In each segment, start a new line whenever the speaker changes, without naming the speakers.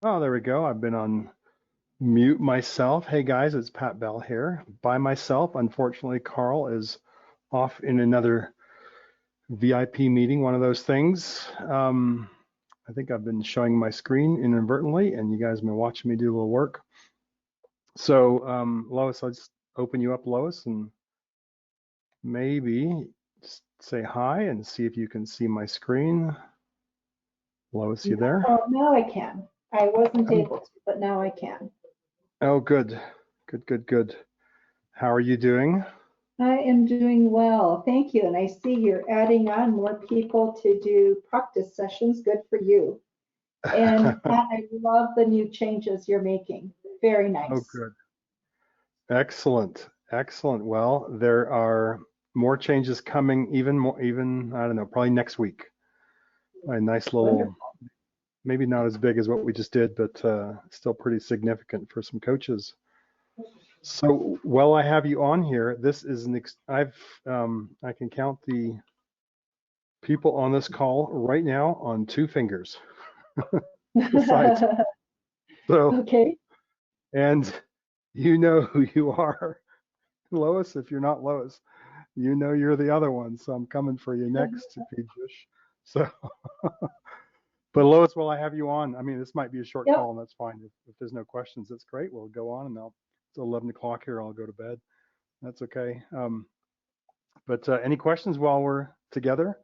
Oh, there we go. I've been on mute myself. Hey guys, it's Pat Bell here by myself. Unfortunately, Carl is off in another VIP meeting, one of those things. I think I've been showing my screen inadvertently, and you guys have been watching me do a little work. So, Lois, I'll just open you up, Lois, and maybe just say hi and see if you can see my screen. Lois, you there?
Oh, now I can. I wasn't able to, but now I can.
Oh, good. Good, good, good. How are you doing?
I am doing well, thank you. And I see you're adding on more people to do practice sessions. Good for you. And Pat, I love the new changes you're making. Very
Oh,
nice.
good. Excellent. Excellent. Well, there are more changes coming, even more, I don't know, probably next week. A nice little,
Wonderful.
maybe not as big as what we just did, but still pretty significant for some coaches. So while I have you on here, this is I can count the people on this call right now on two fingers besides. So,
Okay.
and you know who you are, Lois, if you're not Lois. You know you're the other one, so I'm coming for you next, Peajish. So, but Lois, while I have you on, I mean, this might be a short
Yep.
call, and that's fine. If there's no questions, that's great. We'll go on, and it's 11 o'clock here. I'll go to bed. That's okay. But any questions while we're together?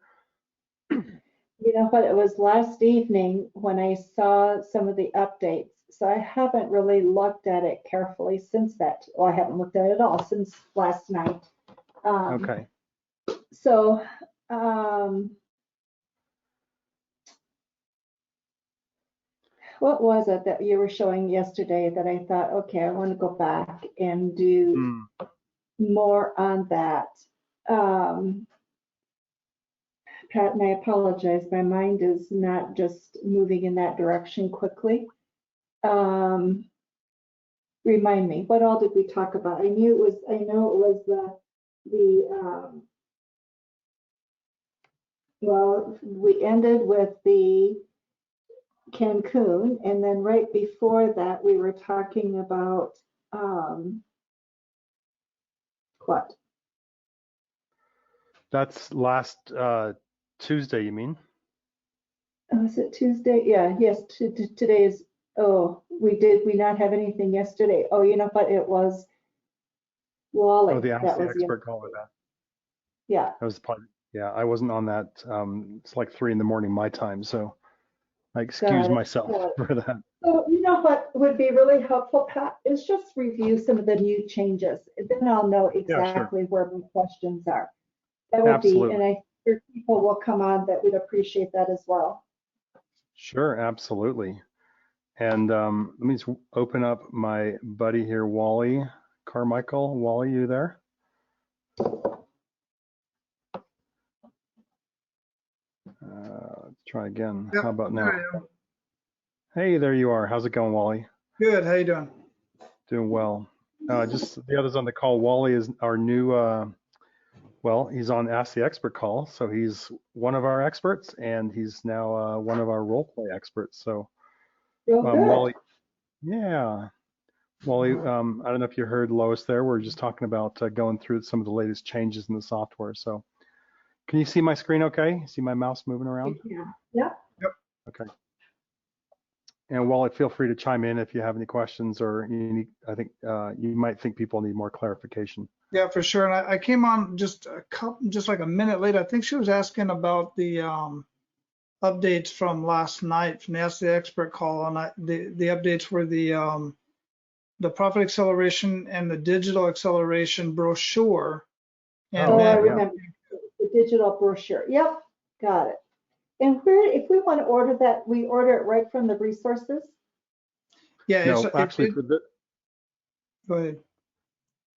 You know what? It was last evening when I saw some of the updates. So I haven't really looked at it carefully since that. Well, I haven't looked at it at all since last night. Um,
Okay.
so um, what was it that you were showing yesterday that I thought, okay, I want to go back and do
Hmm.
more on that? Um, Pat, and I apologize, my mind is not just moving in that direction quickly. Um, Remind me, what all did we talk about? I know it was well, we ended with the Cancun, and then right before that, we were talking about, um, what?
That's last Tuesday, you mean?
Was it Tuesday? Yeah, yes, today is, oh, did we not have anything yesterday? Oh, you know what? It was
Oh,
Wally.
the Ask
That
the
was
Expert call with
yesterday.
that.
Yeah.
That was probably, yeah, I wasn't on that. It's like 3 in the morning my time, so I excuse
Got it.
myself
Got it.
for that.
So, you know what would be really helpful, Pat, is just review some of the new changes. Then I'll know
Yeah, sure.
exactly where my questions are. That would be, and
Absolutely.
I hear people will come on that would appreciate that as well.
Sure, absolutely. And let me just open up my buddy here, Wally Carmichael. Wally, you there? Let's try again.
Yep,
How about
there
now?
I am.
Hey, there you are. How's it going, Wally?
Good. How you doing?
Doing well. Just the others on the call. Wally is our new, well, he's on Ask the Expert call. So he's one of our experts and he's now one of our role play experts. So
Real good.
Wally, yeah. Wally, I don't know if you heard Lois there. We're just talking about going through some of the latest changes in the software. So can you see my screen okay? See my mouse moving around?
Yeah. Yeah.
Yep.
Okay. And Wally, feel free to chime in if you have any questions or I think you might think people need more clarification.
Yeah, for sure. And I came on just like a minute late. I think she was asking about the updates from last night from the Ask the Expert call, and the updates were the Profit Acceleration and the Digital Acceleration brochure,
Oh,
and
Oh, I
then
okay. Yeah.
remember the digital brochure. Yep. Got it. And where, if we want to order that, we order it right from the resources.
yeah,
No, actually
go ahead.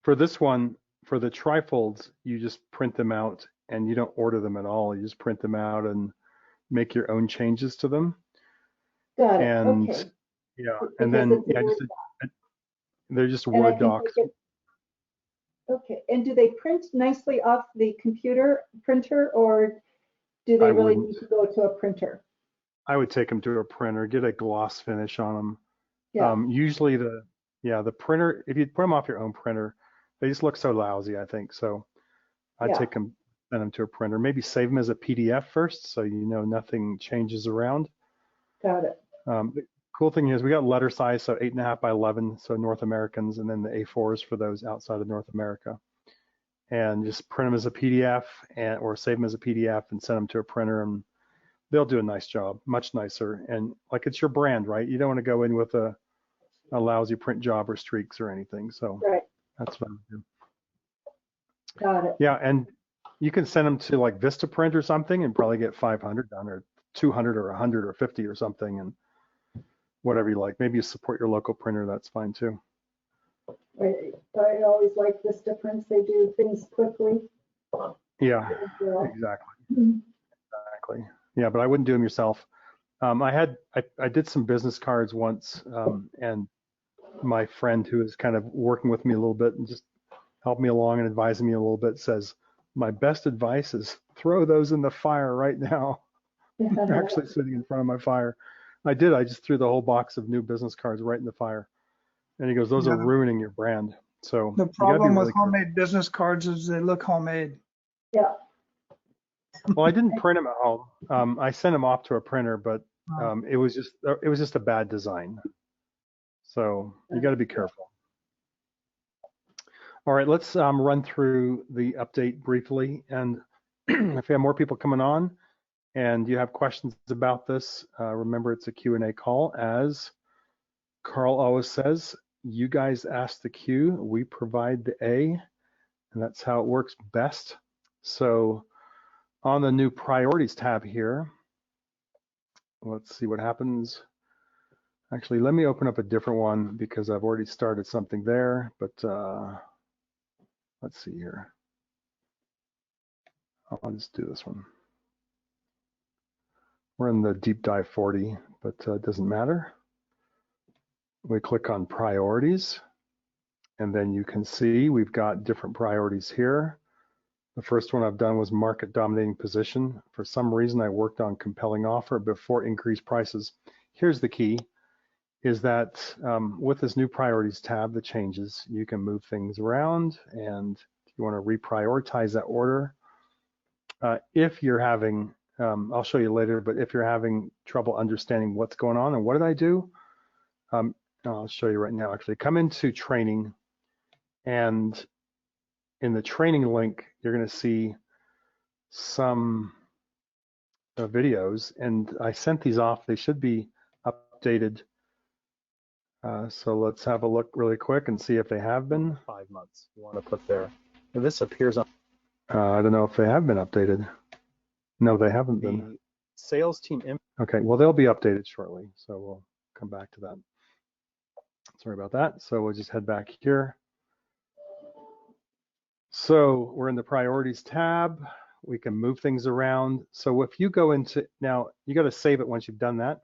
for this one, for the trifolds, you just print them out and you don't order them at all. You just print them out and make your own changes to them.
Got it.
And
Okay.
yeah, and
Because
then
it's a
yeah,
Word,
they're just
and I
Word
can take
docs.
it. Okay. And do they print nicely off the computer printer, or do they
I
really
wouldn't.
need to go to a printer?
I would take them to a printer, get a gloss finish on them.
Yeah,
Usually the printer, if you put them off your own printer, they just look so lousy, I think. So I'd
yeah,
send them to a printer. Maybe save them as a PDF first, so you know nothing changes around.
got it.
The cool thing is we got letter size, so 8.5 by 11, so North Americans, and then the A4s for those outside of North America. And just print them as a PDF or save them as a PDF and send them to a printer, and they'll do a nice job, much nicer. And like it's your brand, right? You don't want to go in with a lousy print job or streaks or anything. So
Right,
that's what I would do.
got it.
Yeah, and you can send them to like Vistaprint or something and probably get 500 done, or 200 or 100 or 50 or something, and whatever you like. Maybe you support your local printer, that's fine too.
I always like this difference. They do things quickly.
Yeah,
Yeah.
exactly.
Mhm.
Exactly. Yeah, but I wouldn't do them yourself. I did some business cards once, and my friend who is kind of working with me a little bit and just helped me along and advising me a little bit says, my best advice is throw those in the fire right now. They're actually sitting in front of my fire. I did. I just threw the whole box of new business cards right in the fire. And he goes, those are
Yeah.
ruining your brand. So
The
you gotta be
problem
really
with
careful.
homemade business cards is they look homemade.
Yeah,
Well, I didn't print them at home. I sent them off to a printer, but it was just a bad design. So you got to be careful. All right, let's run through the update briefly. And if you have more people coming on and you have questions about this, remember it's a Q&A call. As Carl always says, you guys ask the Q, we provide the A, and that's how it works best. So on the new priorities tab here, let's see what happens. Actually, let me open up a different one because I've already started something there, but let's see here. I'll just do this one. We're in the deep dive 40, but it doesn't matter. We click on priorities, and then you can see we've got different priorities here. The first one I've done was market dominating position. For some reason, I worked on compelling offer before increased prices. Here's the key, is that with this new priorities tab, the changes, you can move things around, and if you want to reprioritize that order, if you're having, I'll show you later, but if you're having trouble understanding what's going on and what did I do, I'll show you right now. Actually, come into training, and in the training link, you're going to see some videos, and I sent these off. They should be updated. So let's have a look really quick and see if they have been. 5 months you want to put there. Now this appears on. I don't know if they have been updated. No, they haven't been. Sales team. Okay, well, they'll be updated shortly, so we'll come back to that. Sorry about that. So we'll just head back here. So we're in the priorities tab. We can move things around. So if you go into, now you got to save it once you've done that.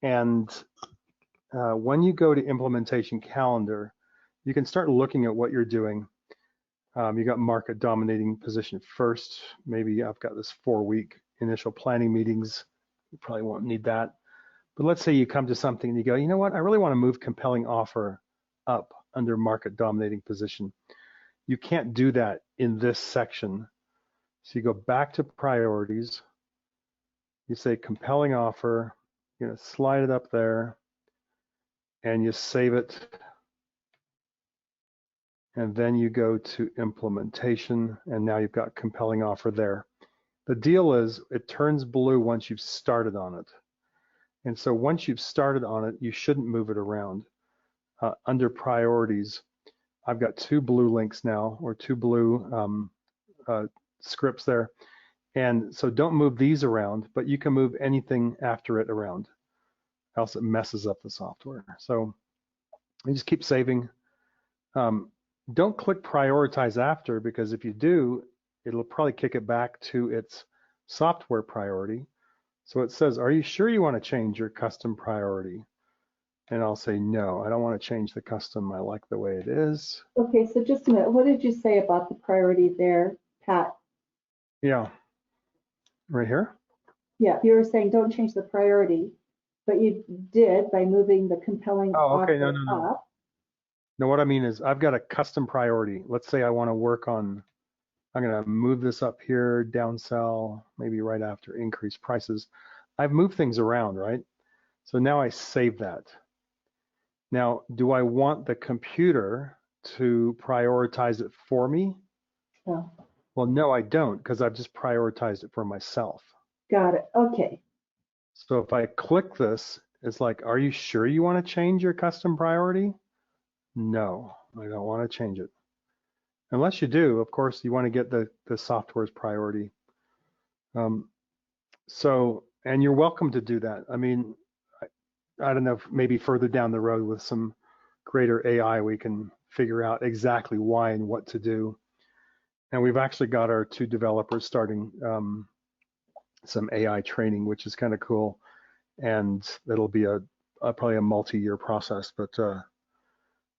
And when you go to implementation calendar, you can start looking at what you're doing. You got market dominating position first. Maybe I've got this 4-week initial planning meetings. You probably won't need that. But let's say you come to something and you go, you know what, I really want to move compelling offer up under market dominating position. You can't do that in this section. So you go back to priorities. You say compelling offer. You're going to slide it up there and you save it. And then you go to implementation, and now you've got compelling offer there. The deal is it turns blue once you've started on it. And so once you've started on it, you shouldn't move it around. Under priorities, I've got 2 blue links now, or 2 blue scripts there. And so don't move these around, but you can move anything after it around, else it messes up the software. So you just keep saving. Don't click prioritize after, because if you do, it'll probably kick it back to its software priority. So it says, are you sure you want to change your custom priority? And I'll say, no, I don't want to change the custom. I like the way it is.
Okay, so just a minute. What did you say about the priority there, Pat?
Yeah, right here.
Yeah, you were saying don't change the priority, but you did by moving the compelling
Oh, okay. No,
offer
no, no.
up.
No, what I mean is I've got a custom priority. Let's say I want to work on, I'm going to move this up here, downsell, maybe right after increase prices. I've moved things around, right? So now I save that. Now, do I want the computer to prioritize it for me?
Oh,
Well, no, I don't, because I've just prioritized it for myself.
got it. Okay.
So if I click this, it's like, are you sure you want to change your custom priority? No, I don't want to change it. Unless you do, of course, you want to get the software's priority. And you're welcome to do that. I mean, I don't know, if maybe further down the road with some greater AI, we can figure out exactly why and what to do. And we've actually got our 2 developers starting some AI training, which is kind of cool. And it'll be probably a multi-year process, but they're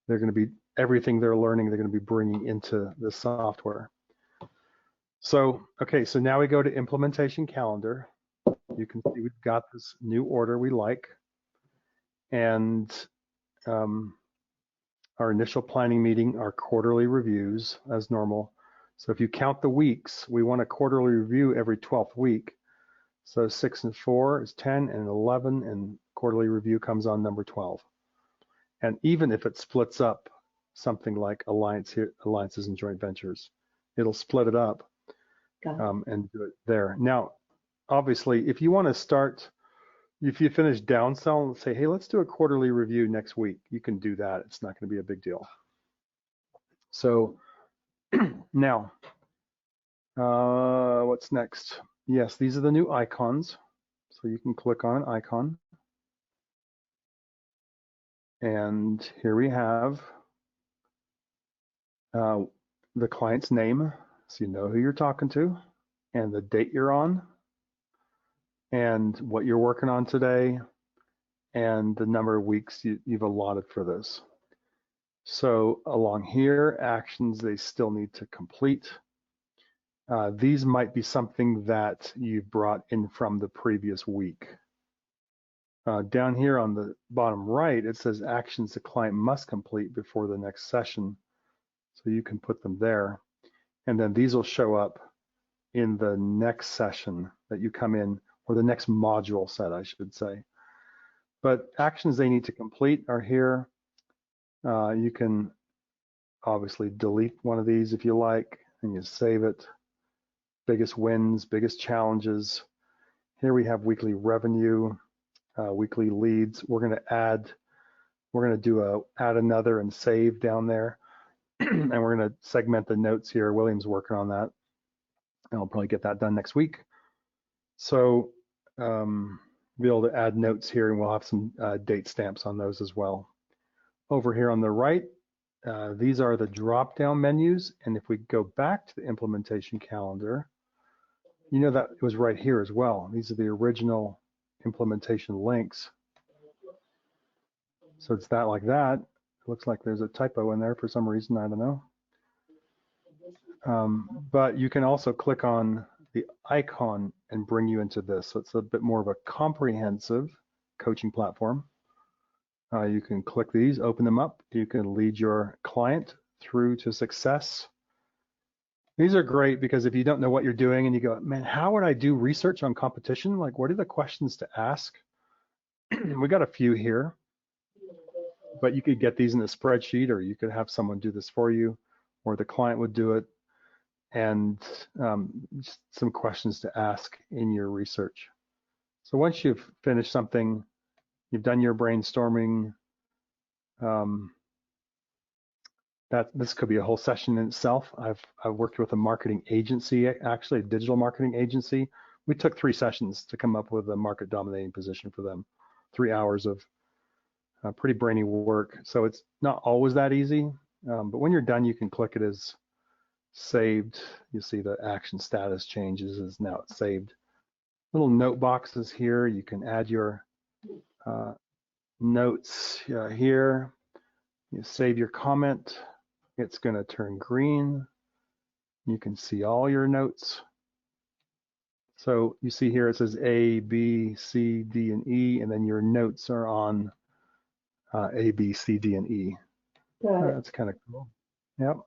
going to be, everything they're learning, they're going to be bringing into the software. So, okay, so now we go to implementation calendar. You can see we've got this new order we like. And our initial planning meeting, our quarterly reviews as normal. So if you count the weeks, we want a quarterly review every 12th week. So 6 and 4 is 10 and 11, and quarterly review comes on number 12. And even if it splits up something like alliances and joint ventures, it'll split it up and do it there. Now, obviously, if you want to start, if you finish downsell and say, hey, let's do a quarterly review next week, you can do that. It's not going to be a big deal. So now, what's next? Yes, these are the new icons. So you can click on an icon. And here we have the client's name, so you know who you're talking to, and the date you're on, and what you're working on today, and the number of weeks you've allotted for this. So along here, actions they still need to complete. These might be something that you've brought in from the previous week. Down here on the bottom right, it says actions the client must complete before the next session. So you can put them there. And then these will show up in the next session that you come in, or the next module set, I should say. But actions they need to complete are here. You can obviously delete one of these if you like, and you save it. Biggest wins, biggest challenges. Here we have weekly revenue, weekly leads. We're going to do add another and save down there. And we're going to segment the notes here. William's working on that. And I'll probably get that done next week. So be able to add notes here, and we'll have some date stamps on those as well. Over here on the right, these are the drop-down menus. And if we go back to the implementation calendar, you know that it was right here as well. These are the original implementation links. So it's that like that. It looks like there's a typo in there for some reason, I don't know. But you can also click on the icon and bring you into this. So it's a bit more of a comprehensive coaching platform. You can click these, open them up. You can lead your client through to success. These are great because if you don't know what you're doing and you go, man, how would I do research on competition? Like, what are the questions to ask? We got a few here, but you could get these in a spreadsheet, or you could have someone do this for you, or the client would do it. And just some questions to ask in your research. So once you've finished something, you've done your brainstorming, this could be a whole session in itself. I've worked with a marketing agency, actually a digital marketing agency. We took 3 sessions to come up with a market dominating position for them. 3 hours of pretty brainy work. So it's not always that easy, but when you're done, you can click it as saved. You see the action status changes as now it's saved. Little note boxes here. You can add your notes here. You save your comment. It's going to turn green. You can see all your notes. So you see here it says A, B, C, D, and E, and then your notes are on A, B, C, D, and E.
Got it.
That's kind of cool. Yep.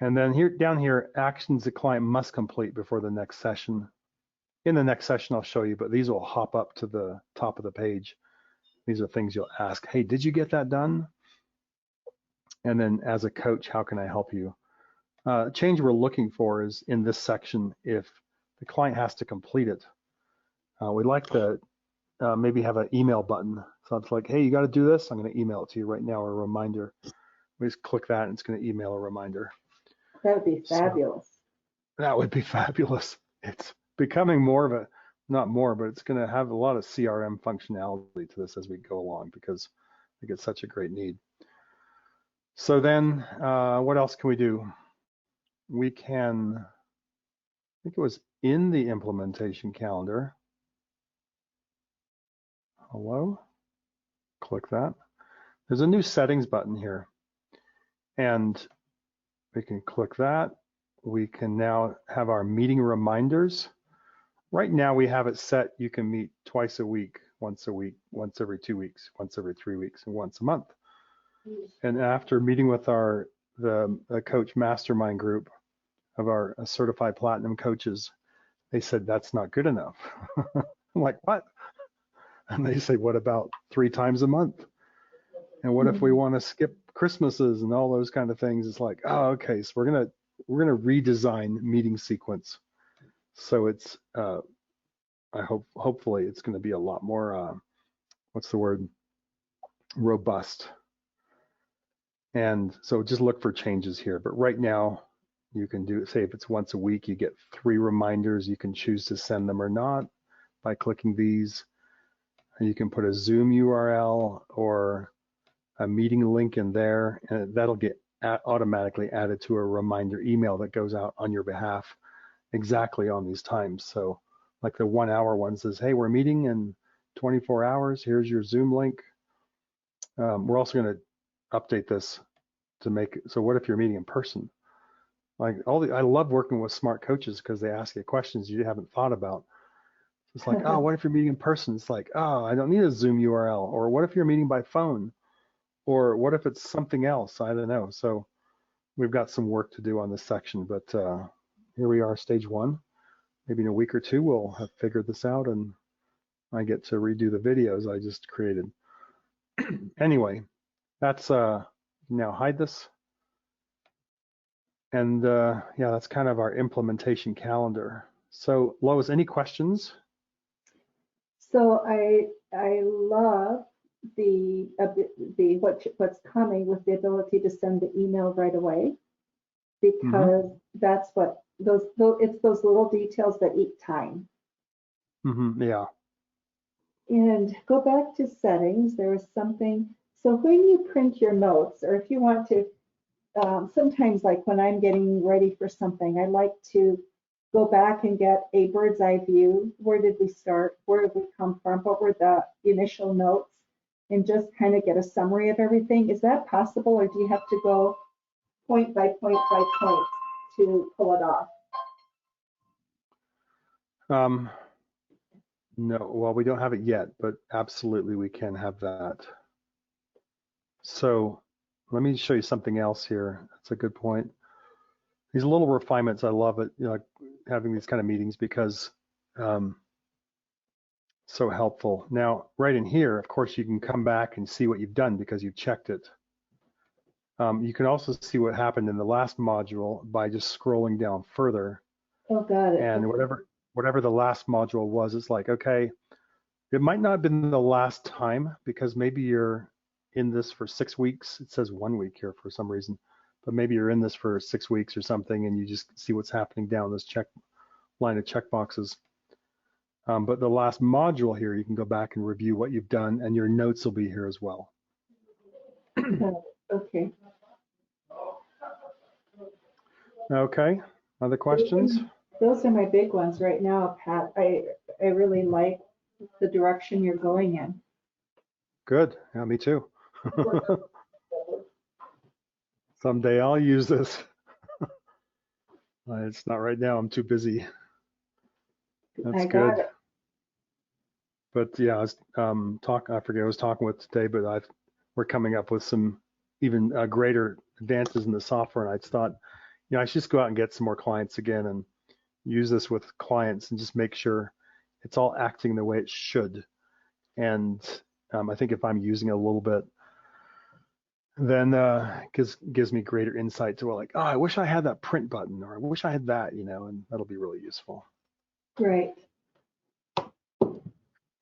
And then here, down here, actions the client must complete before the next session. In the next session, I'll show you, but these will hop up to the top of the page. These are things you'll ask. Hey, did you get that done? And then as a coach, how can I help you? Change we're looking for is in this section, if the client has to complete it. We'd like to maybe have an email button. So it's like, hey, you got to do this. I'm going to email it to you right now, a reminder. We just click that and it's going to email a reminder.
That would be fabulous.
So that would be fabulous. It's becoming more of a, not more, but it's going to have a lot of CRM functionality to this as we go along because I think it's such a great need. So then what else can we do? We can, I think it was in the implementation calendar. Hello? Click that. There's a new settings button here. And we can click that. We can now have our meeting reminders. Right now we have it set, you can meet twice a week, once every 2 weeks, once every 3 weeks, and once a month. And after meeting with the coach mastermind group of our certified platinum coaches, they said that's not good enough. I'm like, what? And they say, what about 3 times a month? And what if we want to skip Christmases and all those kind of things? It's like, oh, okay, so we're gonna redesign meeting sequence. So it's hopefully it's going to be a lot more what's the word, robust. And so just look for changes here. But right now you can do, say if it's once a week, you get 3 reminders. You can choose to send them or not by clicking these. And you can put a Zoom URL or a meeting link in there, and that'll get automatically added to a reminder email that goes out on your behalf exactly on these times. So like the 1 hour one says, hey, we're meeting in 24 hours. Here's your Zoom link. We're also going to update this to make it, so what if you're meeting in person? Like I love working with smart coaches because they ask you questions you haven't thought about. It's like, oh, what if you're meeting in person? It's like, oh, I don't need a Zoom URL. Or what if you're meeting by phone? Or what if it's something else? I don't know. So we've got some work to do on this section, but here we are, stage 1. Maybe in a week or 2, we'll have figured this out and I get to redo the videos I just created. Anyway, that's, now hide this. And yeah, that's kind of our implementation calendar. So Lois, any questions?
So I love what's coming with the ability to send the email right away, because that's what it's those little details that eat time.
Yeah.
And go back to settings. There was something. So when you print your notes, or if you want to, sometimes like when I'm getting ready for something, I like to go back and get a bird's eye view. Where did we start? Where did we come from? What were the initial notes? And just kind of get a summary of everything. Is that possible, or do you have to go point by point by point to pull it off?
No, well, we don't have it yet, but absolutely we can have that. So let me show you something else here. That's a good point. These little refinements, I love it, having these kind of meetings because so helpful. Now, right in here, of course, you can come back and see what you've done because you've checked it. You can also see what happened in the last module by just scrolling down further.
Oh, got it.
And whatever the last module was, it's like, okay, it might not have been the last time because maybe you're in this for 6 weeks. It says 1 week here for some reason, but maybe you're in this for 6 weeks or something and you just see what's happening down this line of check boxes. But the last module here, you can go back and review what you've done and your notes will be here as well.
Okay.
Okay, other questions?
Those are my big ones right now, Pat. I really like the direction you're going in.
Good, yeah, me too. Someday I'll use this. It's not right now, I'm too busy. That's
I
good.
got it.
But yeah, I was I forget, I was talking with today, but we're coming up with some even greater advances in the software. And I just thought, I should just go out and get some more clients again and use this with clients and just make sure it's all acting the way it should. And I think if I'm using it a little bit, then gives me greater insight to like, oh, I wish I had that print button, or I wish I had that, and that'll be really useful.
Great.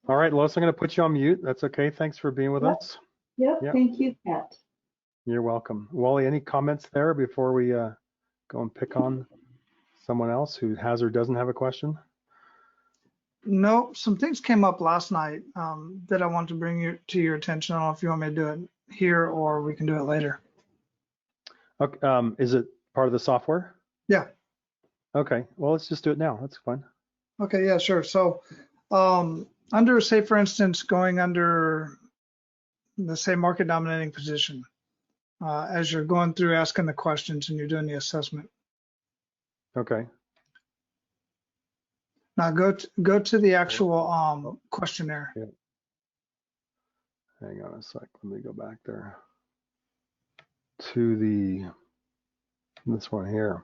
All right, Lois, I'm going to put you on mute. That's okay. Thanks for being with us.
Yep.
Yep.
Thank you, Pat.
You're welcome. Wally, any comments there before we go and pick on someone else who has or doesn't have a question?
No, some things came up last night that I want to bring to your attention. I don't know if you want me to do it here or we can do it later.
Okay, is it part of the software?
Yeah.
Okay, well, let's just do it now. That's fine.
Okay, yeah, sure. So under, say, for instance, going under the, say, market dominating position, as you're going through asking the questions and you're doing the assessment.
Okay.
Now go to the actual questionnaire.
Yeah. Hang on a sec. Let me go back there to this one here.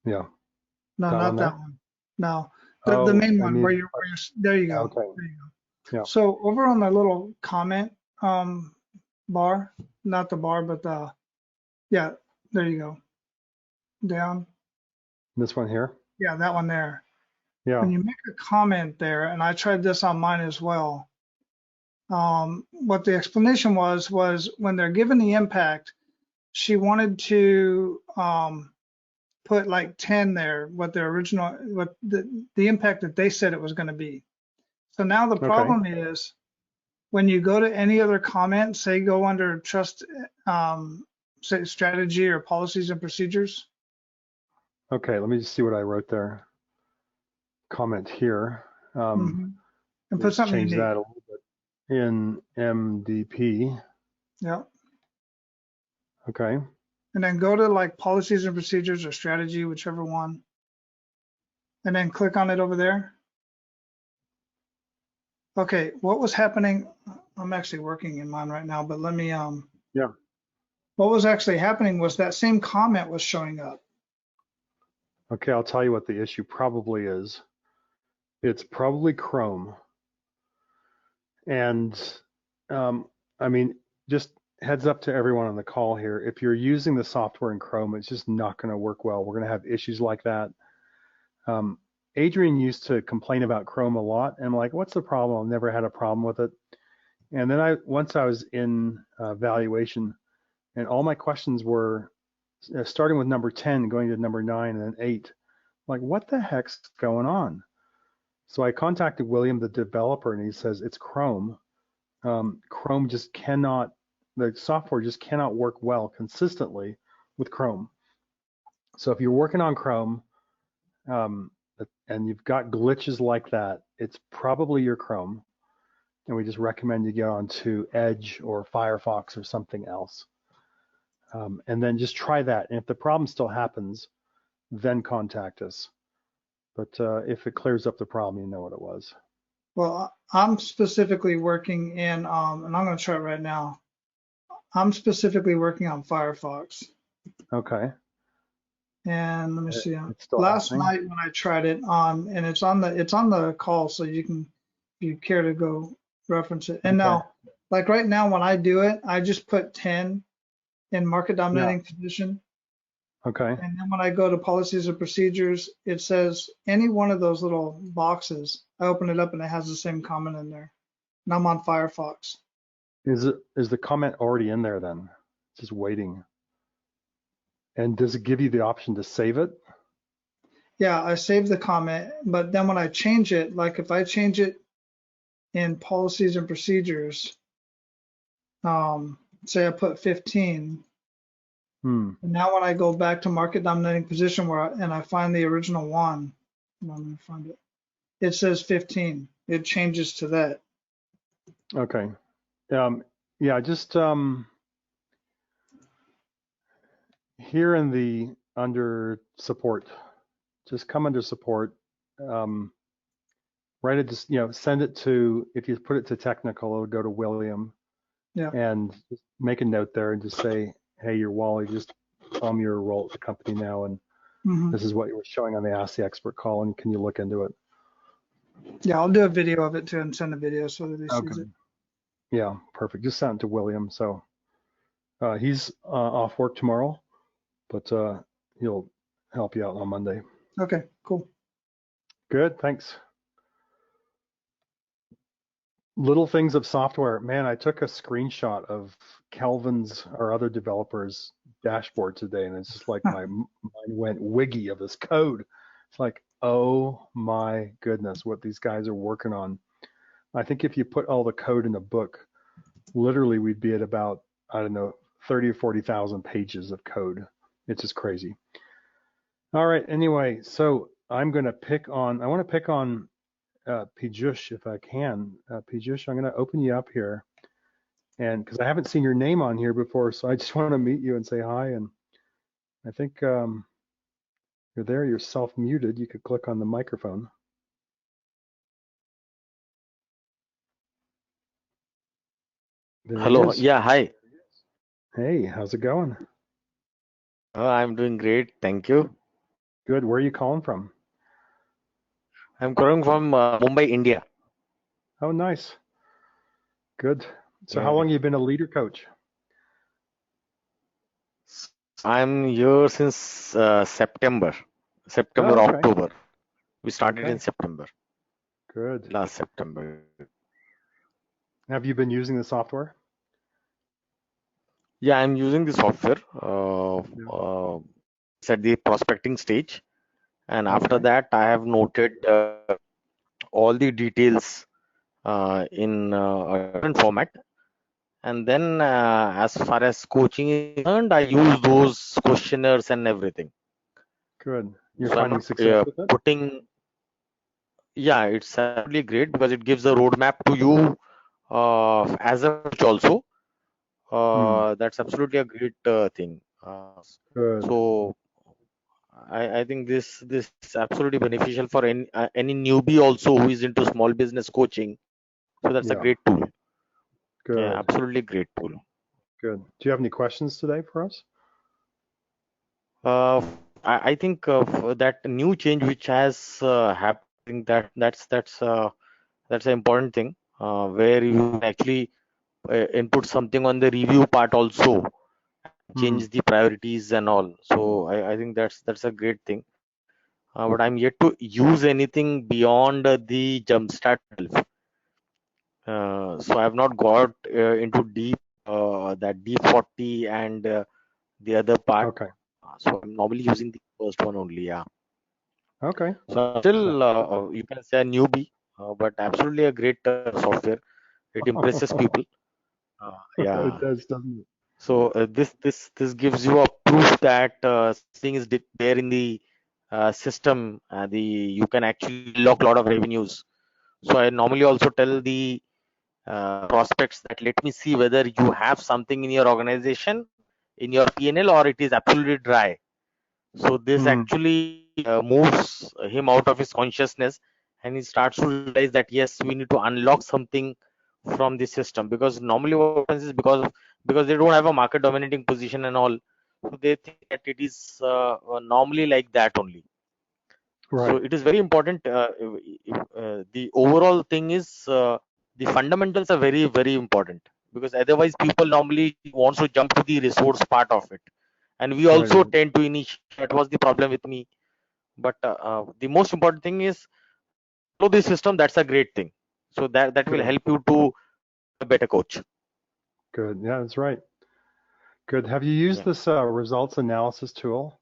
Yeah.
No,
That
not
one there?
that one. No,
Oh,
the main
I
one
mean-
where you're there you go.
Okay.
There you go.
Yeah.
So over on the little comment bar, not the bar, but yeah, there you go. Down.
This one here?
Yeah, that one there.
Yeah.
When you make a comment there, and I tried this on mine as well, what the explanation was when they're given the impact, she wanted to put like 10 there, what the impact that they said it was going to be. So now the problem is when you go to any other comment, say go under trust, say strategy or policies and procedures.
Okay, let me just see what I wrote there. Comment here.
And put
Let's
something
change
unique.
that a little bit in MDP.
Yeah.
Okay.
And then go to like policies and procedures or strategy, whichever one. And then click on it over there. Okay, what was happening? I'm actually working in mine right now, but let me,
Yeah.
What was actually happening was that same comment was showing up.
Okay, I'll tell you what the issue probably is. It's probably Chrome. And I mean, just heads up to everyone on the call here. If you're using the software in Chrome, it's just not going to work well. We're going to have issues like that. Adrian used to complain about Chrome a lot, and I'm like, what's the problem? I've never had a problem with it. And then once I was in valuation, and all my questions were starting with number 10, going to number 9, and then 8. I'm like, what the heck's going on? So I contacted William, the developer, and he says it's Chrome. Chrome just cannot, the software just cannot work well consistently with Chrome. So if you're working on Chrome and you've got glitches like that, it's probably your Chrome. And we just recommend you get onto Edge or Firefox or something else. And then just try that. And if the problem still happens, then contact us. But if it clears up the problem, you know what it was.
Well, I'm specifically working in, and I'm going to try it right now. I'm specifically working on Firefox.
Okay.
And let me see.
Last
night when I tried it on, and it's on the call, so you can, if you care to go reference it. And now, like right now, when I do it, I just put 10 in market dominating position.
Okay.
And then when I go to policies and procedures, it says any one of those little boxes. I open it up and it has the same comment in there. And I'm on Firefox.
Is the comment already in there then? Just waiting. And does it give you the option to save it?
Yeah, I save the comment, but then when I change it, like if I change it in policies and procedures, say I put 15, and now when I go back to market dominating position and I find the original one, let me find it. It says 15. It changes to that.
Okay. Yeah, just here in the under support, just come under support, write it, just, send it to, if you put it to technical, it'll go to William,
Yeah.
and just make a note there and just say, hey, you're Wally, just tell me your role at the company now, and
Mhm.
this is what you were showing on the Ask the Expert call, and can you look into it?
Yeah, I'll do a video of it too and send a video so that he
Okay.
sees it.
Yeah, perfect. Just send it to William. So he's off work tomorrow, but he'll help you out on Monday.
Okay, cool.
Good, thanks. Little things of software. Man, I took a screenshot of Kelvin's or other developers' dashboard today, and it's just like my mind went wiggy of this code. It's like, oh my goodness, what these guys are working on. I think if you put all the code in a book, literally we'd be at about, I don't know, 30 or 40,000 pages of code. It's just crazy. All right, anyway, so I want to pick on Piyush if I can. Piyush, I'm going to open you up here, and because I haven't seen your name on here before, so I just want to meet you and say hi. And I think you're there. You're self-muted. You could click on the microphone. There he
Hello.
is.
Yeah, hi.
Hey, how's it going?
I'm doing great. Thank you.
Good. Where are you calling from?
I'm calling from Mumbai, India.
Oh, nice. Good. So how
Yeah.
long have you been a leader coach?
I'm here since September,
Oh, okay.
October. We started
Okay.
in September,
Good.
last September.
Have you been using the software?
Yeah, I'm using the software.
Yeah.
It's at the prospecting stage, and after
Okay.
that, I have noted all the details in a different format. And then, as far as coaching is concerned, I use those questionnaires and everything.
Good. You're
So I'm
finding
not
success with it?
putting, yeah, it's absolutely great because it gives a roadmap to you as a coach also. That's absolutely a great thing.
Good.
So I think this is absolutely beneficial for any newbie also who is into small business coaching. So that's a
Yeah.
great tool. Yeah,
Good.
absolutely great tool.
Good. Do you have any questions today for us?
Uh, I think that new change which has happened, that's an important thing where you actually input something on the review part also, change the priorities and all. So I think that's a great thing. But I'm yet to use anything beyond the jumpstart itself. So I've not got into deep that deep 40 and the other part.
Okay.
So I'm normally using the first one only. Yeah.
Okay.
So still, you can say a newbie, but absolutely a great software. It impresses people.
It
Yeah.
does, doesn't it?
So this gives you a proof that thing is there in the system. The you can actually lock a lot of revenues. So I normally also tell the prospects that let me see whether you have something in your organization, in your P&L, or it is absolutely dry. So this actually moves him out of his consciousness, and he starts to realize that yes, we need to unlock something from the system, because normally what happens is because they don't have a market dominating position and all, so they think that it is normally like that only. So
Right.
it is very important. The overall thing is the fundamentals are very important, because otherwise people normally wants to jump to the resource part of it, and we also
Right.
tend to initiate. That was the problem with me. But the most important thing is follow the system. That's a great thing. So that will
Good.
help you to be a better coach.
Good. Yeah, that's right. Good. Have you used
Yeah.
this results analysis tool?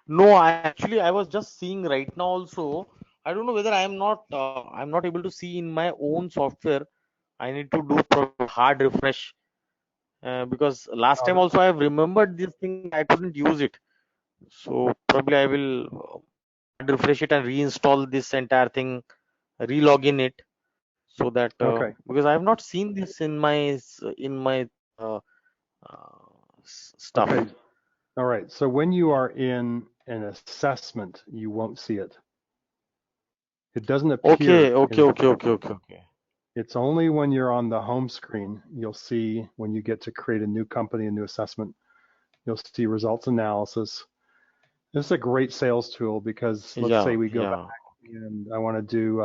No, I was just seeing right now also. I don't know whether I'm not able to see in my own software. I need to do hard refresh because last time
Oh,
also I have remembered this thing. I couldn't use it. So probably I will hard refresh it and reinstall this entire thing, relog in it, so that
okay.
because I have not seen this in my uh, stuff.
Okay. All right. So when you are in an assessment, you won't see it. It doesn't appear.
Okay.
It's only when you're on the home screen, you'll see when you get to create a new company, a new assessment, you'll see results analysis. This is a great sales tool because let's say we go back and I want to do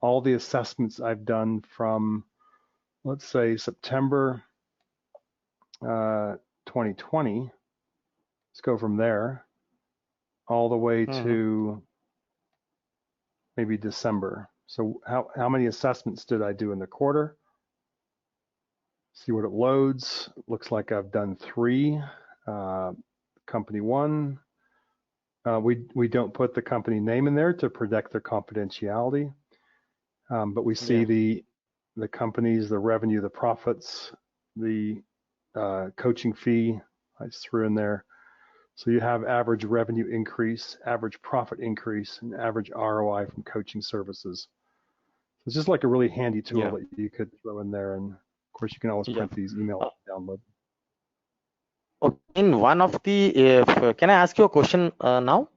all the assessments I've done from, let's say, September 2020. Let's go from there all the way to maybe December. So how many assessments did I do in the quarter? See what it loads. Looks like I've done 3. Company 1. We don't put the company name in there to protect their confidentiality, but we see the companies, the revenue, the profits, the coaching fee I just threw in there. So you have average revenue increase, average profit increase, and average ROI from coaching services. It's just like a really handy tool that you could throw in there, and of course you can always print these emails and download.
In one of the, can I ask you a question now?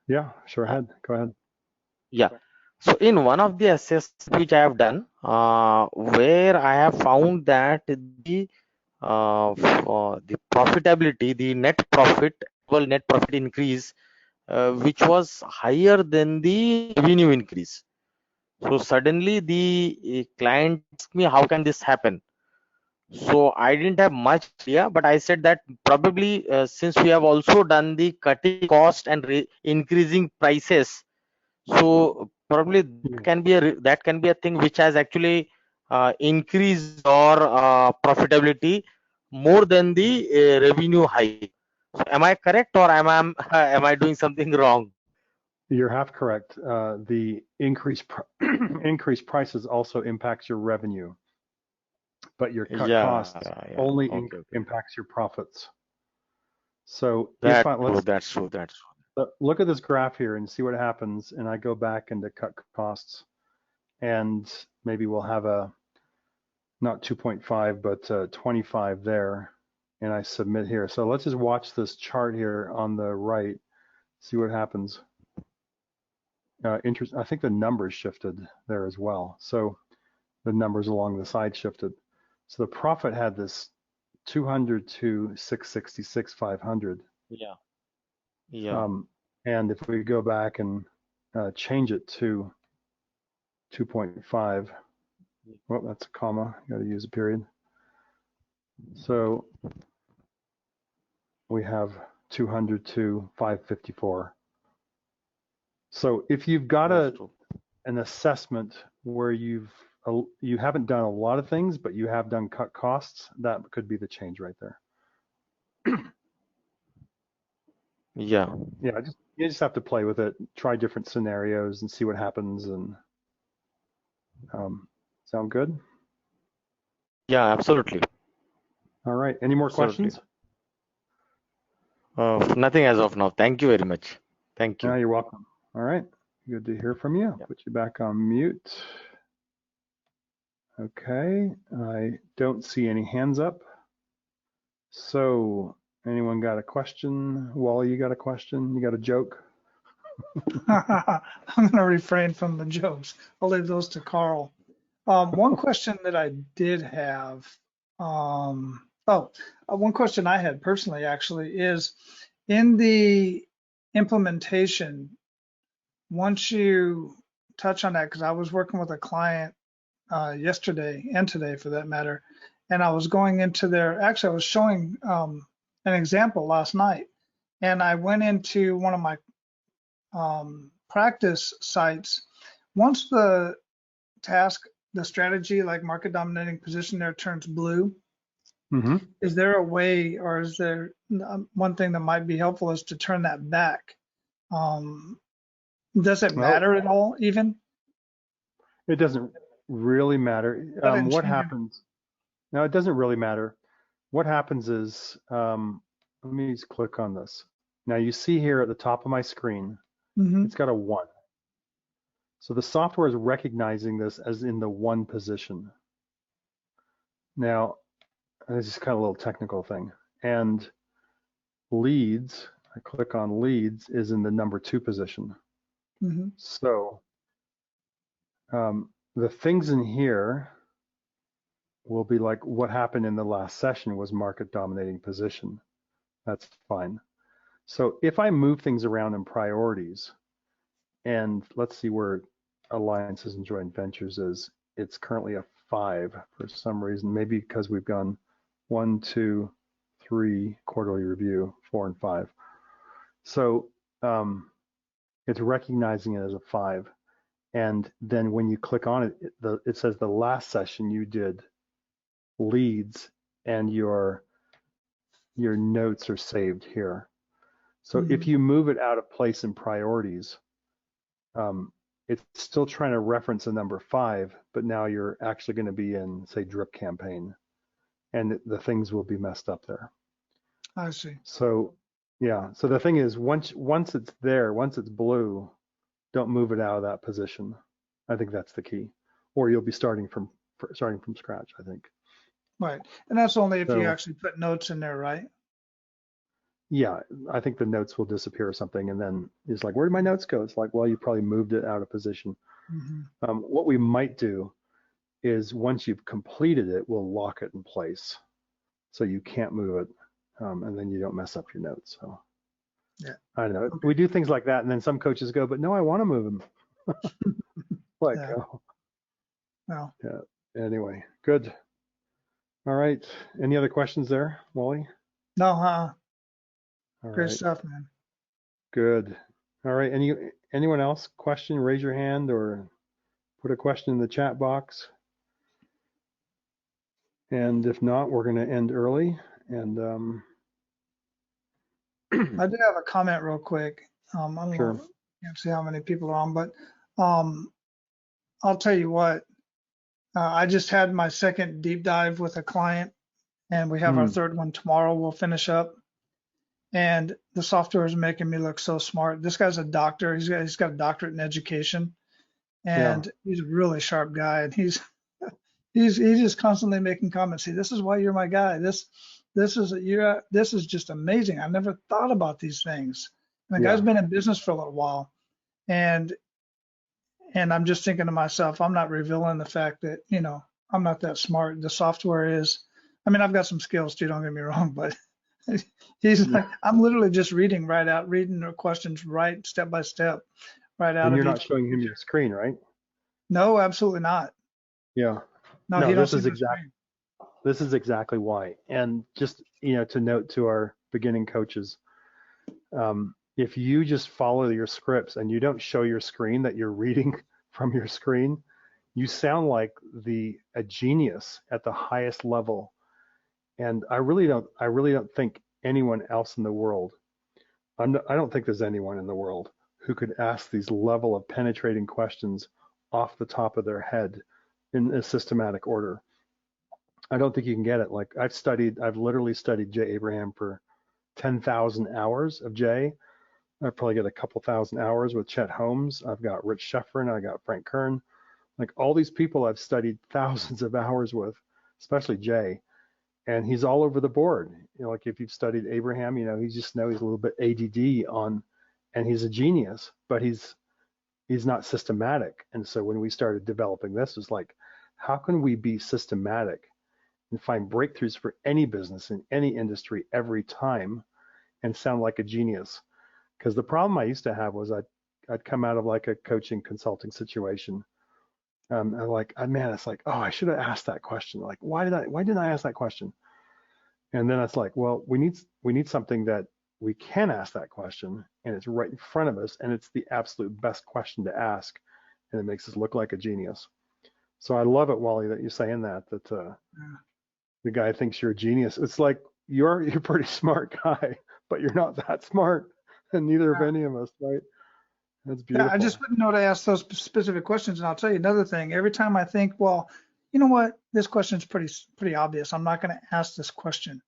Yeah, sure. Go ahead.
Yeah. So in one of the assessments which I have done, where I have found that the profitability, the net profit increase, which was higher than the revenue increase. So suddenly the client asked me, how can this happen? So I didn't have much idea, but I said that probably since we have also done the cutting cost and increasing prices, so probably that can be a thing which has actually increased your profitability more than the revenue high. So am I correct, or am I doing something wrong?
You're half correct. The increased prices also impacts your revenue, but your cut costs only impacts your profits. So
that's true.
Look at this graph here and see what happens. And I go back into cut costs, and maybe we'll have a not 2.5 but 25 there, and I submit here. So let's just watch this chart here on the right, see what happens. I think the numbers shifted there as well. So the numbers along the side shifted. So the profit had this 200 to 666, 500.
Yeah.
And if we go back and change it to 2.5, well, that's a comma. You got to use a period. So we have 200 to 554. So if you've got an assessment where you haven't done a lot of things, but you have done cut costs, that could be the change right there.
Yeah.
You just have to play with it, try different scenarios and see what happens. And sound good?
Yeah, absolutely.
All right. Any more questions?
Nothing as of now. Thank you very much. Thank you.
You're welcome. All right. Good to hear from you. Put you back on mute. Okay. I don't see any hands up. So anyone got a question? Wally, you got a question? You got a joke?
I'm going to refrain from the jokes. I'll leave those to Carl. One question that I did have, one question I had personally actually is in the implementation, once you touch on that, because I was working with a client yesterday and today for that matter, and I was going into I was showing an example last night, and I went into one of my practice sites. Once the task, the strategy, like market dominating position there turns blue, is there a way, or is there one thing that might be helpful is to turn that back? Does it matter at all even?
It doesn't really matter. What happens? No, it doesn't really matter. What happens is, let me just click on this. Now you see here at the top of my screen, it's got a 1. So the software is recognizing this as in the 1 position. Now, this is kind of a little technical thing. And leads, I click on leads, is in the number 2 position.
Mm-hmm.
So the things in here will be like what happened in the last session was market dominating position. That's fine. So if I move things around in priorities, and let's see where alliances and joint ventures is, it's currently a 5 for some reason, maybe because we've gone 1, 2, 3 quarterly review, 4 and 5. So it's recognizing it as a 5. And then when you click on it, it says the last session you did leads and your notes are saved here. So if you move it out of place in priorities, it's still trying to reference a number 5, but now you're actually going to be in, say, drip campaign, and the things will be messed up there.
I see.
So yeah, so the thing is, once it's there, once it's blue, don't move it out of that position. I think that's the key, or you'll be starting from scratch, I think.
Right, and that's only if you
So-
actually put notes in there, right?
Yeah, I think the notes will disappear or something, and then it's like, where did my notes go? It's like, well, you probably moved it out of position.
Mm-hmm.
What we might do is once you've completed it, we'll lock it in place so you can't move it, and then you don't mess up your notes. So
Yeah.
I don't know.
Okay.
We do things like that, and then some coaches go, but no, I want to move them. Like,
Yeah.
oh,
Well,
yeah. Anyway, good. All right. Any other questions there, Wally?
no,
All
great
right.
stuff, man.
Good. All right. Anyone else question? Raise your hand or put a question in the chat box. And if not, we're going to end early. And
I did have a comment real quick. I don't
Sure.
know, can't see how many people are on, but I'll tell you what. I just had my second deep dive with a client, and we have our third one tomorrow. We'll finish up. And the software is making me look so smart. This guy's a doctor. He's got a doctorate in education, and he's a really sharp guy. And he's just constantly making comments. See, this is why you're my guy. This is just amazing. I never thought about these things. And the guy's been in business for a little while, and I'm just thinking to myself, I'm not revealing the fact that, I'm not that smart. The software is, I mean, I've got some skills too, don't get me wrong, but he's like, I'm literally just reading the questions right step by step, right out
And
of
you're not
each.
showing him your screen, right?
No, absolutely not.
Yeah.
No,
No,
he don't
this
see
is
my
exact-
screen.
This is exactly why. And just, to note to our beginning coaches, if you just follow your scripts and you don't show your screen that you're reading from your screen, you sound like a genius at the highest level. And I really don't think anyone else in the world, I don't think there's anyone in the world who could ask these level of penetrating questions off the top of their head in a systematic order. I don't think you can get it. Like I've literally studied Jay Abraham for 10,000 hours of Jay. I probably get a couple thousand hours with Chet Holmes. I've got Rich Schefrin. I got Frank Kern. Like all these people I've studied thousands of hours with, especially Jay. And he's all over the board. Like if you've studied Abraham, he just know he's a little bit ADD and he's a genius, but he's not systematic. And so when we started developing this, it's like, how can we be systematic and find breakthroughs for any business in any industry every time and sound like a genius? Because the problem I used to have was I'd come out of like a coaching consulting situation. I'm like, man, it's like, oh, I should have asked that question. Like, why didn't I ask that question? And then it's like, well, we need something that we can ask that question and it's right in front of us and it's the absolute best question to ask and it makes us look like a genius. So I love it, Wally, that you're saying that the guy thinks you're a genius. It's like you're a pretty smart guy, but you're not that smart, and neither of any of us, right? That's beautiful.
Yeah, I just wouldn't know to ask those specific questions. And I'll tell you another thing. Every time I think, well, you know what, this question is pretty obvious. I'm not going to ask this question,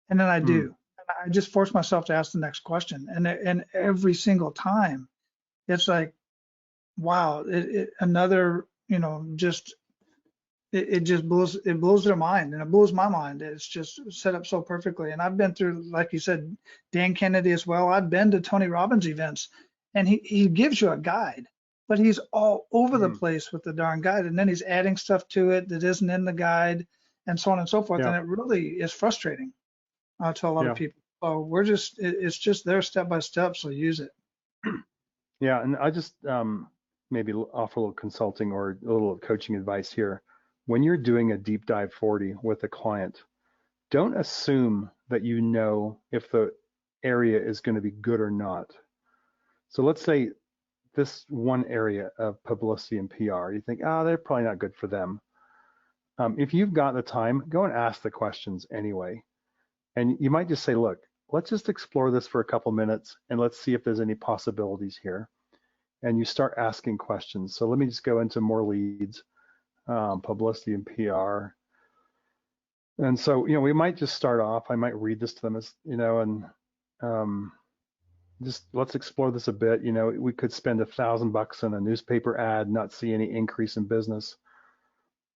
and then I do. And I just force myself to ask the next question. And every single time, it's like, wow, another, it just blows their mind, and it blows my mind. It's just set up so perfectly. And I've been through, like you said, Dan Kennedy as well. I've been to Tony Robbins events, and he gives you a guide, but he's all over the
Mm.
place with the darn guide, and then he's adding stuff to it that isn't in the guide, and so on and so forth,
Yeah.
and it really is frustrating to a lot of
Yeah.
people. So it's just there step by step, so use it.
Yeah. And I just maybe offer a little consulting or a little coaching advice here. When you're doing a deep dive 40 with a client, don't assume that you know if the area is going to be good or not. So let's say this one area of publicity and PR, you think, oh, they're probably not good for them. If you've got the time, go and ask the questions anyway. And you might just say, look, let's just explore this for a couple minutes and let's see if there's any possibilities here. And you start asking questions. So let me just go into more leads, publicity and PR. And so, we might just start off, I might read this to them as, and just let's explore this a bit. We could spend $1,000 on a newspaper ad, not see any increase in business.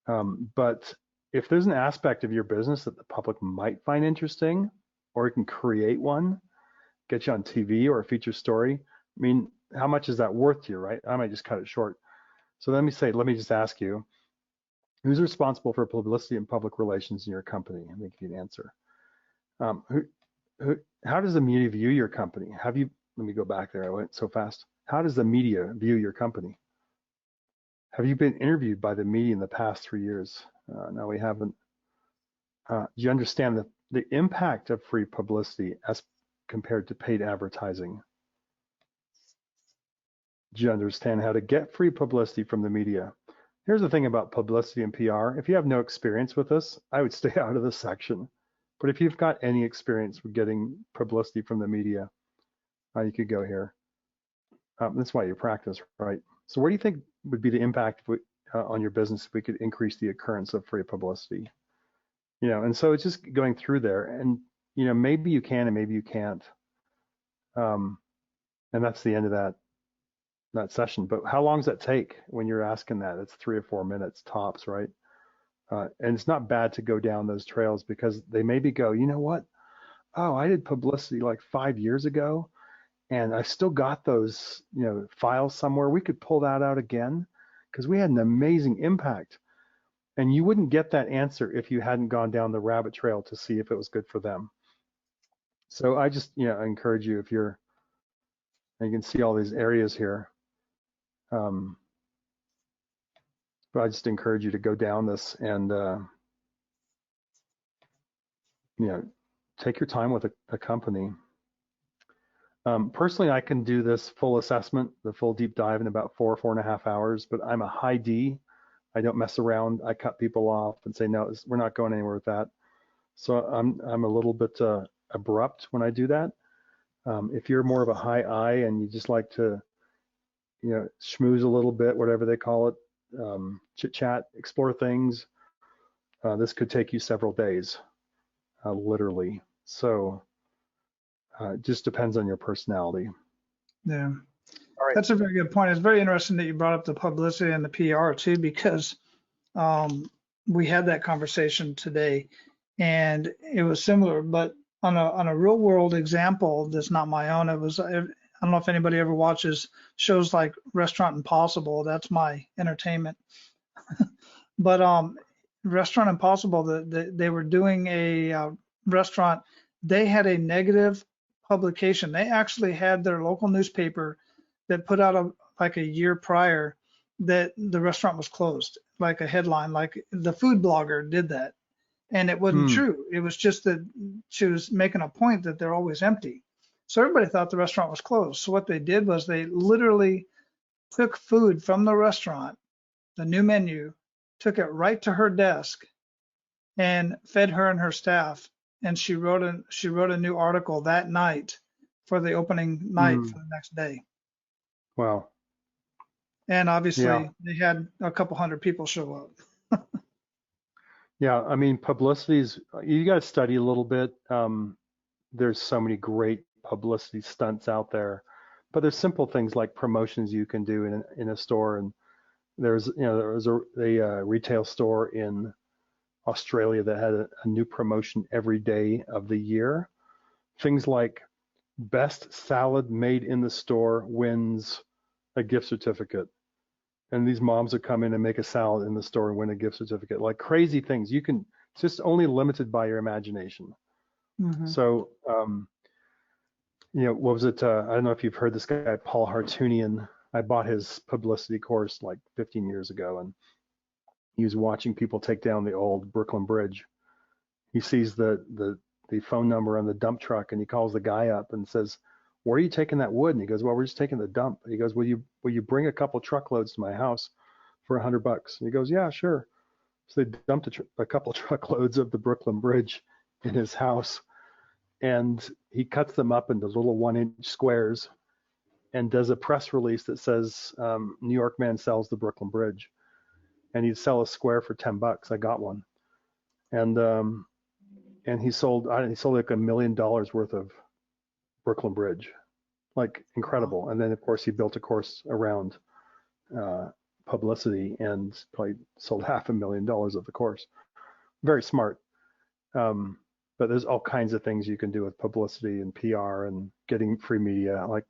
But if there's an aspect of your business that the public might find interesting, or you can create one, get you on TV or a feature story, I mean, how much is that worth to you, right? I might just cut it short. So let me just ask you, who's responsible for publicity and public relations in your company? Let me give you an answer. How does the media view your company? Let me go back there, I went so fast. How does the media view your company? Have you been interviewed by the media in the past 3 years? No, we haven't. Do you understand the impact of free publicity as compared to paid advertising? Do you understand how to get free publicity from the media? Here's the thing about publicity and PR. If you have no experience with this, I would stay out of this section. But if you've got any experience with getting publicity from the media, you could go here. That's why you practice, right? So what do you think would be the impact on your business if we could increase the occurrence of free publicity? And so it's just going through there, and maybe you can and maybe you can't. And that's the end of that session. But how long does that take when you're asking that? It's 3 or 4 minutes tops, right? And it's not bad to go down those trails because they maybe go, you know what? Oh, I did publicity like 5 years ago, and I still got those, files somewhere. We could pull that out again because we had an amazing impact. And you wouldn't get that answer if you hadn't gone down the rabbit trail to see if it was good for them. So I just, I encourage you, if you can see all these areas here. But I just encourage you to go down this and, take your time with a company. Personally, I can do this full assessment, the full deep dive in about 4.5 hours, but I'm a high D. I don't mess around. I cut people off and say, no, we're not going anywhere with that. So I'm a little bit abrupt when I do that. If you're more of a high I and you just like to, schmooze a little bit, whatever they call it, chit chat, explore things, this could take you several days, literally. So it just depends on your personality.
Yeah.
All right.
That's a very good point. It's very interesting that you brought up the publicity and the PR too, because we had that conversation today, and it was similar, but on a real world example that's not my own. I don't know if anybody ever watches shows like Restaurant Impossible. That's my entertainment. But Restaurant Impossible, they were doing a restaurant. They had a negative publication. They actually had their local newspaper that put out like a year prior that the restaurant was closed, like a headline, like the food blogger did that. And it wasn't true. It was just that she was making a point that they're always empty. So everybody thought the restaurant was closed. So what they did was they literally took food from the restaurant, the new menu, took it right to her desk and fed her and her staff. And she wrote a new article that night for the opening night for the next day.
Wow.
And obviously they had a couple hundred people show up.
Yeah, I mean, you got to study a little bit. There's so many great publicity stunts out there, but there's simple things like promotions you can do in a store. And there was a retail store in Australia that had a new promotion every day of the year. Things like best salad made in the store wins a gift certificate. And these moms would come in and make a salad in the store and win a gift certificate. Like crazy things. It's just only limited by your imagination.
Mhm.
So, what was it? I don't know if you've heard this guy, Paul Hartunian. I bought his publicity course like 15 years ago, and he was watching people take down the old Brooklyn Bridge. He sees the phone number on the dump truck, and he calls the guy up and says, "Where are you taking that wood?" And he goes, "Well, we're just taking the dump." He goes, "Will you bring a couple truckloads to my house for $100?" And he goes, "Yeah, sure." So they dumped a couple truckloads of the Brooklyn Bridge in his house, and he cuts them up into little 1-inch squares and does a press release that says, New York man sells the Brooklyn Bridge. And he'd sell a square for $10. I got one. And he sold like $1 million worth of Brooklyn Bridge. Like incredible. And then of course he built a course around publicity and probably sold $500,000 of the course. Very smart. But there's all kinds of things you can do with publicity and PR and getting free media. Like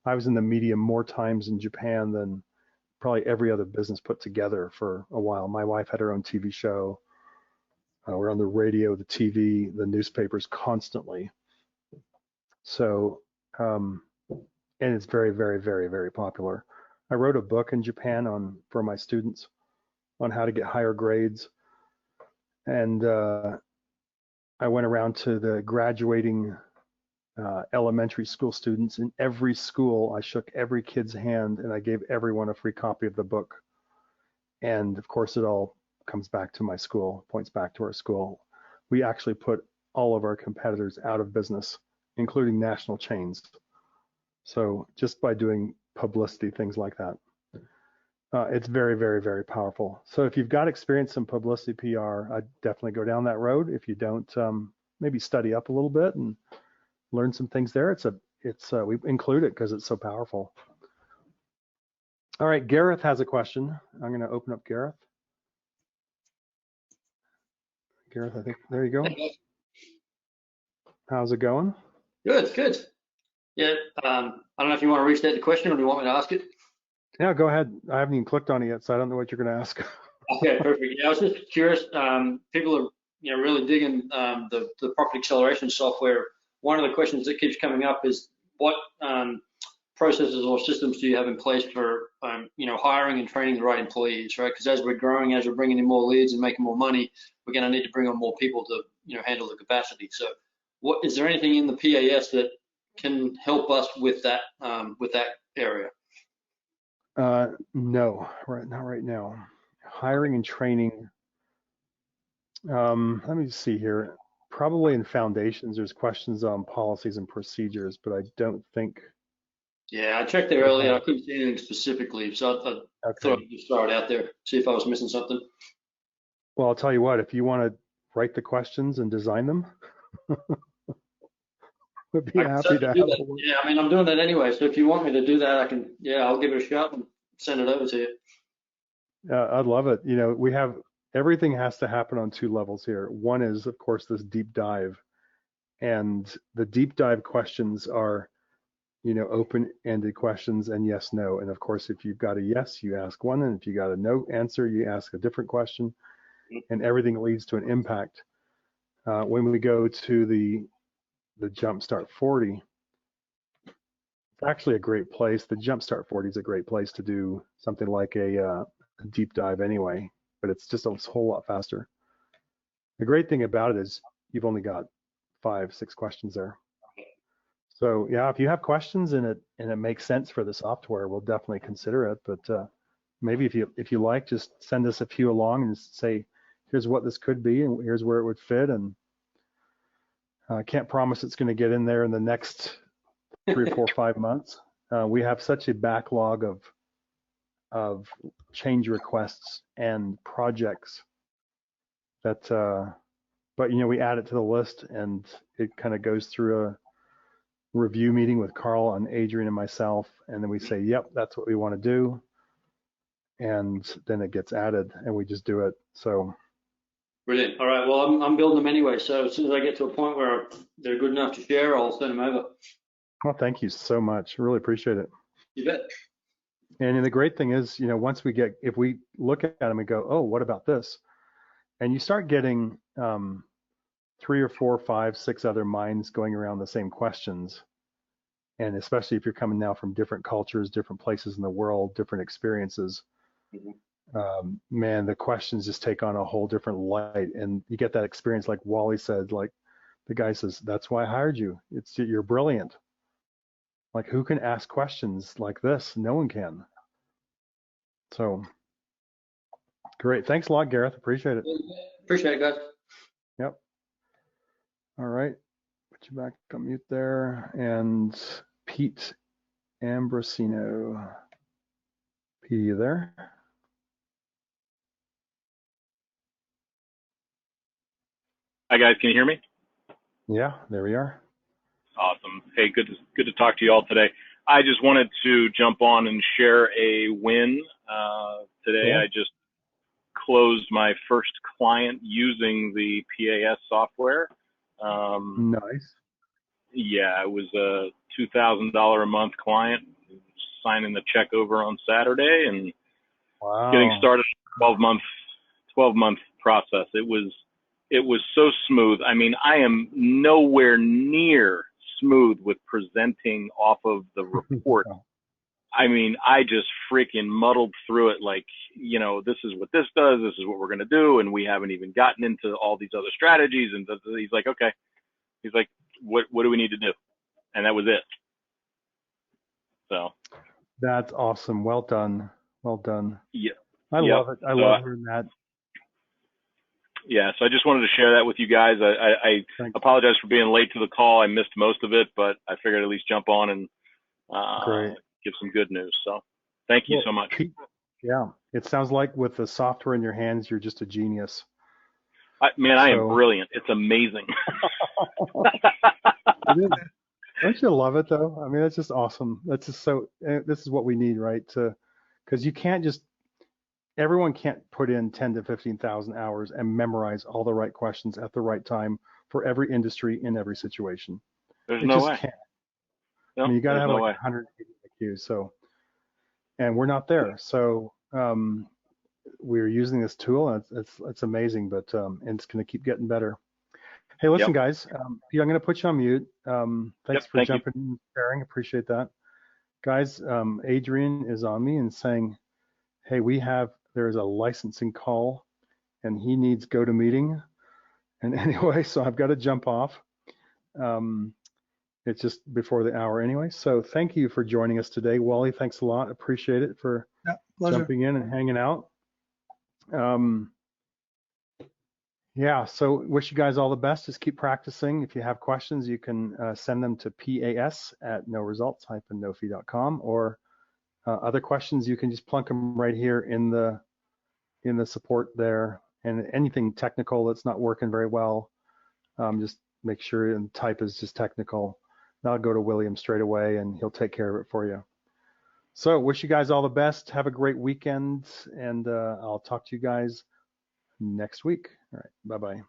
I was in the media more times in Japan than probably every other business put together for a while. My wife had her own TV show. We're on the radio, the TV, the newspapers constantly. So, and it's very, very, very, very popular. I wrote a book in Japan for my students on how to get higher grades. And I went around to the graduating elementary school students. In every school, I shook every kid's hand and I gave everyone a free copy of the book. And of course, it all comes back to my school, points back to our school. We actually put all of our competitors out of business, including national chains. So just by doing publicity, things like that. It's very, very, very powerful. So if you've got experience in publicity PR, I'd definitely go down that road. If you don't, maybe study up a little bit and learn some things there. We include it because it's so powerful. All right, Gareth has a question. I'm going to open up Gareth. Gareth, I think there you go. How's it going?
Good. Yeah, I don't know if you want to restate the question or do you want me to ask it?
Yeah, go ahead. I haven't even clicked on it yet, so I don't know what you're going to ask.
Okay, perfect. Yeah, I was just curious. People are, really digging the profit acceleration software. One of the questions that keeps coming up is what processes or systems do you have in place for, hiring and training the right employees, right? Because as we're growing, as we're bringing in more leads and making more money, we're going to need to bring on more people to, handle the capacity. So, what is there anything in the PAS that can help us with that area?
No, not right now. Hiring and training. Let me see here. Probably in foundations, there's questions on policies and procedures, but I don't think.
Yeah, I checked there earlier. I couldn't see anything specifically, so I thought I'd just throw it out there, see if I was missing something.
Well, I'll tell you what, if you want to write the questions and design them, we'd be happy to have
that. Yeah, I mean, I'm doing that anyway, so if you want me to do that, I can, I'll give it a shot and send it over to you.
I'd love it. Everything has to happen on two levels here. One is, of course, this deep dive. And the deep dive questions are, open-ended questions and yes, no. And of course, if you've got a yes, you ask one. And if you got a no answer, you ask a different question. And everything leads to an impact. When we go to the Jumpstart 40, it's actually a great place. The Jumpstart 40 is a great place to do something like a deep dive anyway, but it's just a whole lot faster. The great thing about it is you've only got 5-6 questions there. So yeah, if you have questions and it makes sense for the software, we'll definitely consider it. But maybe if you like, just send us a few along and say, here's what this could be and here's where it would fit. And I can't promise it's going to get in there in the next 3 or 4 or 5 months. We have such a backlog of change requests and projects that, but we add it to the list and it kind of goes through a review meeting with Carl and Adrian and myself, and then we say, yep, that's what we want to do, and then it gets added and we just do it. So
brilliant. All right, well, I'm building them anyway, so as soon as I get to a point where they're good enough to share, I'll send them over.
Well, thank you so much. Really appreciate it.
You bet.
And the great thing is, once if we look at them and go, oh, what about this? And you start getting 3 or 4, 5, 6 other minds going around the same questions. And especially if you're coming now from different cultures, different places in the world, different experiences, man, the questions just take on a whole different light. And you get that experience, like Wally said, like the guy says, that's why I hired you. You're brilliant. Like, who can ask questions like this? No one can. So great. Thanks a lot, Gareth. Appreciate it.
Appreciate it, guys.
Yep. All right. Put you back on mute there. And Pete Ambrosino. Pete, you there?
Hi guys, can you hear me?
Yeah, there we are.
Awesome. Hey, good to talk to you all today. I just wanted to jump on and share a win. Today
Cool.
I just closed my first client using the PAS software.
Nice.
Yeah, it was a $2,000 a month client, signing the check over on Saturday and
Wow.
getting started. 12-month process. It was so smooth. I mean, I am nowhere near smooth with presenting off of the report. I mean, I just freaking muddled through it like, this is what this does, this is what we're going to do, and we haven't even gotten into all these other strategies. And he's like, okay. He's like, what do we need to do? And that was it. So.
That's awesome. Well done. Well done.
Yeah.
I love it. I love hearing that.
Yeah, so I just wanted to share that with you guys. I apologize for being late to the call. I missed most of it, but I figured I'd at least jump on and give some good news. So thank you so much.
Yeah, it sounds like with the software in your hands, you're just a genius.
I am brilliant. It's amazing.
Don't you love it though? I mean, that's just awesome. That's just this is what we need, right? Because you can't everyone can't put in 10 to 15,000 hours and memorize all the right questions at the right time for every industry in every situation.
There's no way.
Can't.
No,
I mean, you got to have
no
like 180 IQ. So, and we're not there. So we're using this tool, and it's amazing, but and it's going to keep getting better. Hey, listen, guys. Pete, I'm going to put you on mute. Thanks for jumping in and sharing. Appreciate that, guys. Adrian is on me and saying, hey, there's a licensing call and he needs GoToMeeting. And anyway, so I've got to jump off. It's just before the hour anyway. So thank you for joining us today. Wally, thanks a lot. Appreciate it for jumping in and hanging out. Yeah, so wish you guys all the best. Just keep practicing. If you have questions, you can send them to pas@noresults-nofee.com, or other questions, you can just plunk them right here in the support there. And anything technical that's not working very well, just make sure and type is just technical. That'll go to William straight away and he'll take care of it for you. So wish you guys all the best. Have a great weekend, and I'll talk to you guys next week. All right, bye-bye.